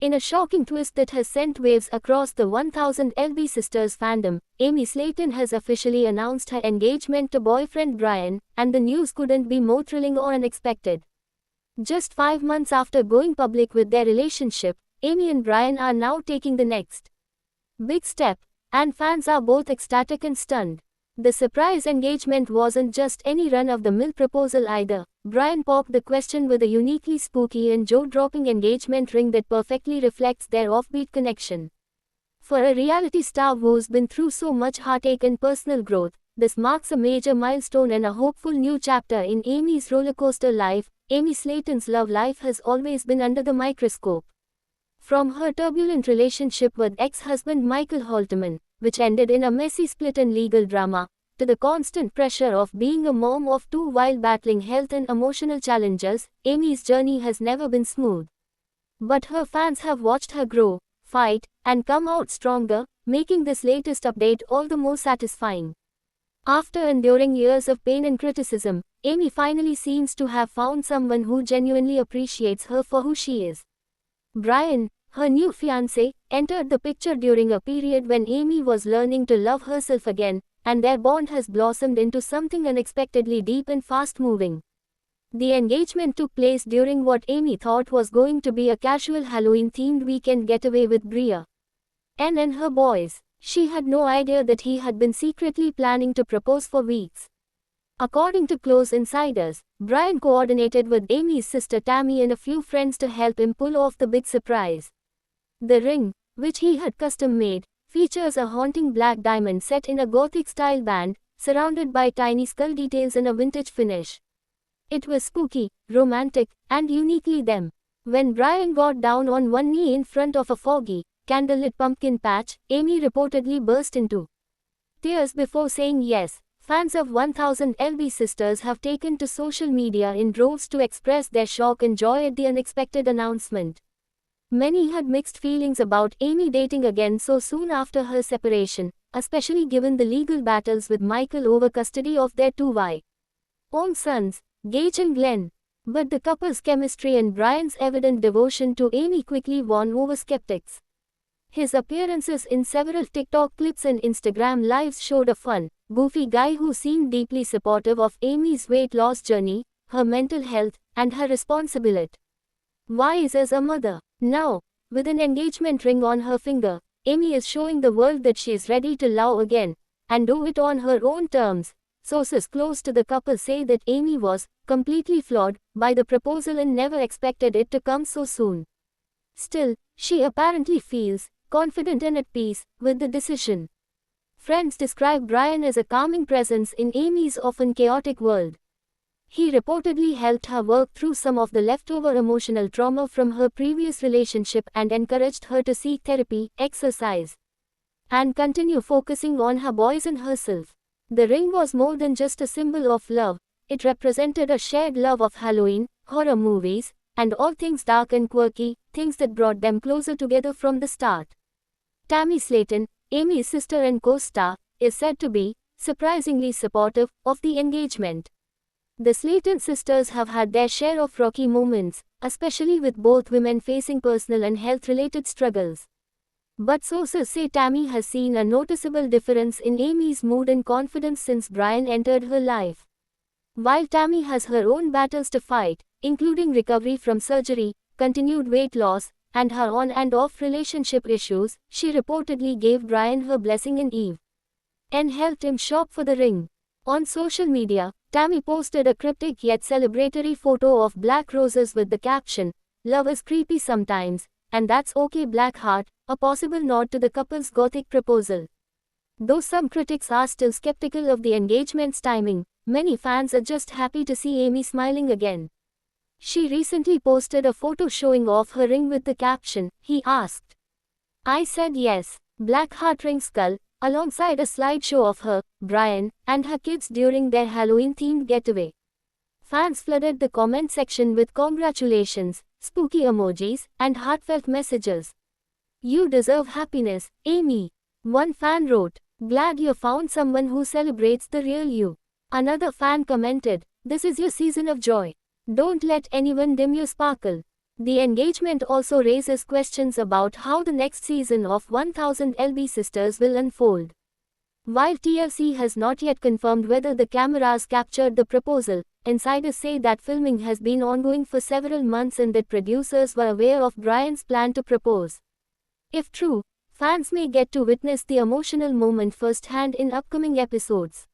In a shocking twist that has sent waves across the 1000 LB Sisters fandom, Amy Slayton has officially announced her engagement to boyfriend Brian, and the news couldn't be more thrilling or unexpected. Just 5 months after going public with their relationship, Amy and Brian are now taking the next big step, and fans are both ecstatic and stunned. The surprise engagement wasn't just any run-of-the-mill proposal either. Brian popped the question with a uniquely spooky and jaw-dropping engagement ring that perfectly reflects their offbeat connection. For a reality star who's been through so much heartache and personal growth, this marks a major milestone and a hopeful new chapter in Amy's rollercoaster life. Amy Slayton's love life has always been under the microscope. From her turbulent relationship with ex-husband Michael Halterman, which ended in a messy split and legal drama, to the constant pressure of being a mom of two while battling health and emotional challenges, Amy's journey has never been smooth. But her fans have watched her grow, fight, and come out stronger, making this latest update all the more satisfying. After enduring years of pain and criticism, Amy finally seems to have found someone who genuinely appreciates her for who she is. Brian, her new fiancé, entered the picture during a period when Amy was learning to love herself again, and their bond has blossomed into something unexpectedly deep and fast-moving. The engagement took place during what Amy thought was going to be a casual Halloween-themed weekend getaway with Brian and her boys. She had no idea that he had been secretly planning to propose for weeks. According to close insiders, Brian coordinated with Amy's sister Tammy and a few friends to help him pull off the big surprise. The ring, which he had custom-made, features a haunting black diamond set in a Gothic-style band, surrounded by tiny skull details and a vintage finish. It was spooky, romantic, and uniquely them. When Brian got down on one knee in front of a foggy, candlelit pumpkin patch, Amy reportedly burst into tears before saying yes. Fans of 1000 LB Sisters have taken to social media in droves to express their shock and joy at the unexpected announcement. Many had mixed feelings about Amy dating again so soon after her separation, especially given the legal battles with Michael over custody of their two own sons, Gage and Glenn. But the couple's chemistry and Brian's evident devotion to Amy quickly won over skeptics. His appearances in several TikTok clips and Instagram lives showed a fun, goofy guy who seemed deeply supportive of Amy's weight loss journey, her mental health, and her responsibility wise as a mother. Now, with an engagement ring on her finger, Amy is showing the world that she is ready to love again, and do it on her own terms. Sources close to the couple say that Amy was completely floored by the proposal and never expected it to come so soon. Still, she apparently feels confident and at peace with the decision. Friends describe Brian as a calming presence in Amy's often chaotic world. He reportedly helped her work through some of the leftover emotional trauma from her previous relationship and encouraged her to seek therapy, exercise, and continue focusing on her boys and herself. The ring was more than just a symbol of love. It represented a shared love of Halloween, horror movies, and all things dark and quirky, things that brought them closer together from the start. Tammy Slayton, Amy's sister and co-star, is said to be surprisingly supportive of the engagement. The Slayton sisters have had their share of rocky moments, especially with both women facing personal and health-related struggles. But sources say Tammy has seen a noticeable difference in Amy's mood and confidence since Brian entered her life. While Tammy has her own battles to fight, including recovery from surgery, continued weight loss, and her on and off relationship issues, she reportedly gave Brian her blessing in Eve and helped him shop for the ring. On social media, Tammy posted a cryptic yet celebratory photo of black roses with the caption, "Love is creepy sometimes, and that's okay Black Heart," a possible nod to the couple's gothic proposal. Though some critics are still skeptical of the engagement's timing, many fans are just happy to see Amy smiling again. She recently posted a photo showing off her ring with the caption, "He asked. I said yes, Black Heart ring skull," alongside a slideshow of her, Brian, and her kids during their Halloween-themed getaway. Fans flooded the comment section with congratulations, spooky emojis, and heartfelt messages. "You deserve happiness, Amy," one fan wrote. "Glad you found someone who celebrates the real you." Another fan commented, "This is your season of joy. Don't let anyone dim your sparkle." The engagement also raises questions about how the next season of 1000 LB Sisters will unfold. While TLC has not yet confirmed whether the cameras captured the proposal, insiders say that filming has been ongoing for several months and that producers were aware of Brian's plan to propose. If true, fans may get to witness the emotional moment firsthand in upcoming episodes.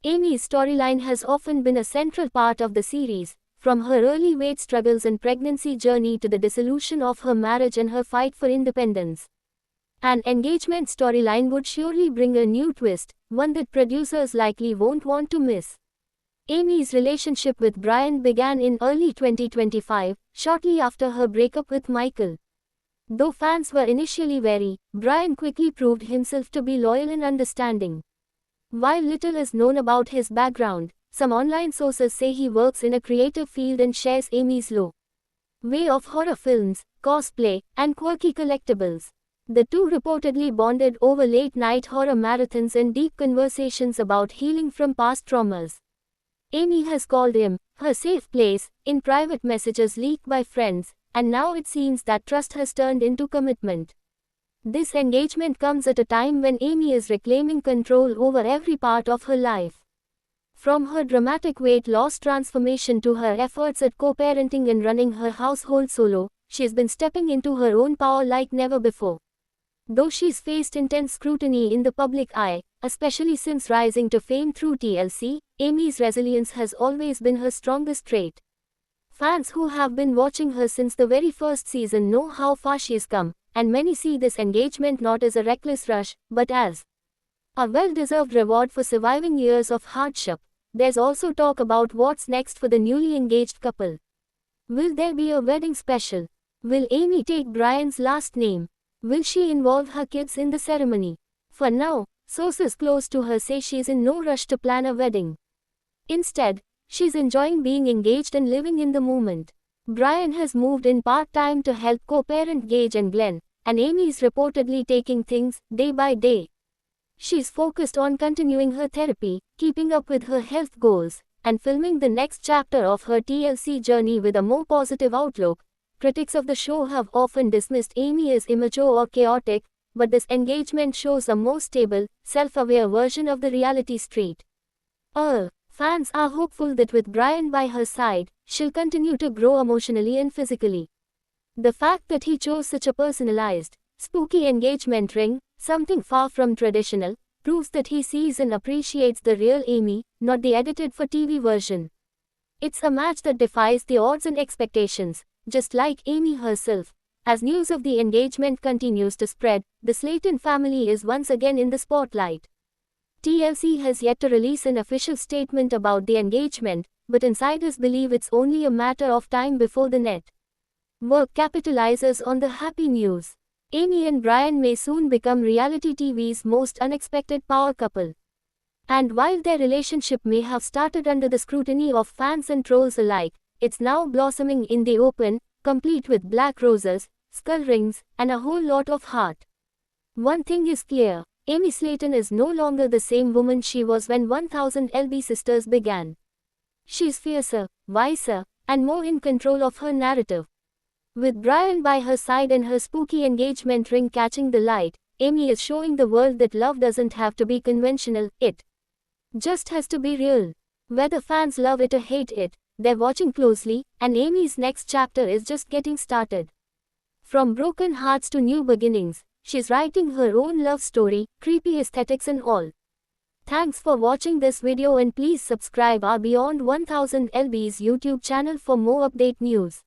Amy's storyline has often been a central part of the series, from her early weight struggles and pregnancy journey to the dissolution of her marriage and her fight for independence. An engagement storyline would surely bring a new twist, one that producers likely won't want to miss. Amy's relationship with Brian began in early 2025, shortly after her breakup with Michael. Though fans were initially wary, Brian quickly proved himself to be loyal and understanding. While little is known about his background, some online sources say he works in a creative field and shares Amy's love of horror films, cosplay, and quirky collectibles. The two reportedly bonded over late-night horror marathons and deep conversations about healing from past traumas. Amy has called him her safe place in private messages leaked by friends, and now it seems that trust has turned into commitment. This engagement comes at a time when Amy is reclaiming control over every part of her life. From her dramatic weight loss transformation to her efforts at co-parenting and running her household solo, she's been stepping into her own power like never before. Though she's faced intense scrutiny in the public eye, especially since rising to fame through TLC, Amy's resilience has always been her strongest trait. Fans who have been watching her since the very first season know how far she's come, and many see this engagement not as a reckless rush, but as a well-deserved reward for surviving years of hardship. There's also talk about what's next for the newly engaged couple. Will there be a wedding special? Will Amy take Brian's last name? Will she involve her kids in the ceremony? For now, sources close to her say she's in no rush to plan a wedding. Instead, she's enjoying being engaged and living in the moment. Brian has moved in part-time to help co-parent Gage and Glenn, and Amy is reportedly taking things day by day. She's focused on continuing her therapy, keeping up with her health goals, and filming the next chapter of her TLC journey with a more positive outlook. Critics of the show have often dismissed Amy as immature or chaotic, but this engagement shows a more stable, self-aware version of the reality street. Fans are hopeful that with Brian by her side, she'll continue to grow emotionally and physically. The fact that he chose such a personalized, spooky engagement ring, something far from traditional, proves that he sees and appreciates the real Amy, not the edited for TV version. It's a match that defies the odds and expectations, just like Amy herself. As news of the engagement continues to spread, the Slayton family is once again in the spotlight. TLC has yet to release an official statement about the engagement, but insiders believe it's only a matter of time before the network capitalizes on the happy news. Amy and Brian may soon become reality TV's most unexpected power couple. And while their relationship may have started under the scrutiny of fans and trolls alike, it's now blossoming in the open, complete with black roses, skull rings, and a whole lot of heart. One thing is clear, Amy Slayton is no longer the same woman she was when 1000 LB Sisters began. She's fiercer, wiser, and more in control of her narrative. With Brian by her side and her spooky engagement ring catching the light, Amy is showing the world that love doesn't have to be conventional, it just has to be real. Whether fans love it or hate it, they're watching closely, and Amy's next chapter is just getting started. From broken hearts to new beginnings, she's writing her own love story, creepy aesthetics and all. Thanks for watching this video and please subscribe our Beyond 1000 LB's YouTube channel for more update news.